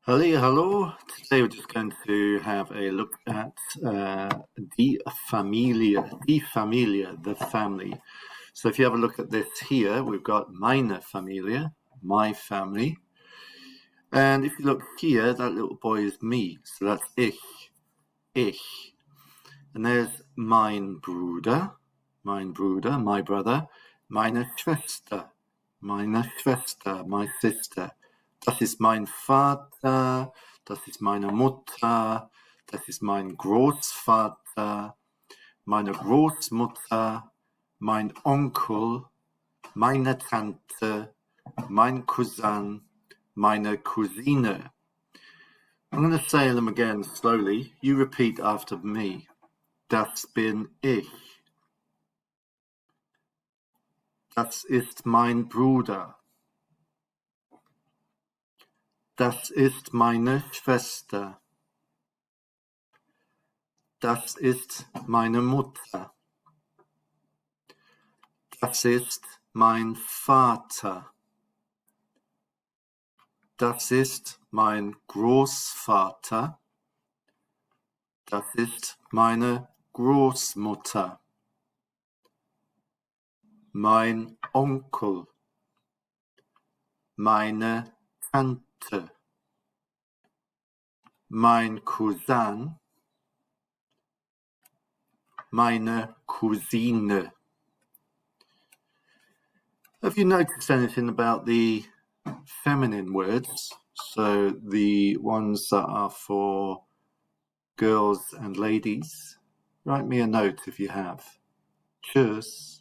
Hello. Today we're just going to have a look at die Familie, the family. So if you have a look at this here, we've got meine Familie, my family. And if you look here, that little boy is me. So that's ich. And there's mein Bruder, my brother, meine Schwester, my sister. Das ist mein Vater, das ist meine Mutter, das ist mein Großvater, meine Großmutter, mein Onkel, meine Tante, mein Cousin, meine Cousine. I'm going to say them again slowly. You repeat after me. Das bin ich. Das ist mein Bruder. Das ist meine Schwester. Das ist meine Mutter. Das ist mein Vater. Das ist mein Großvater. Das ist meine Großmutter. Mein Onkel. Meine Tante. Mein Cousin. Meine Cousine. Have you noticed anything about the feminine words? So the ones that are for girls and ladies? Write me a note if you have. Cheers.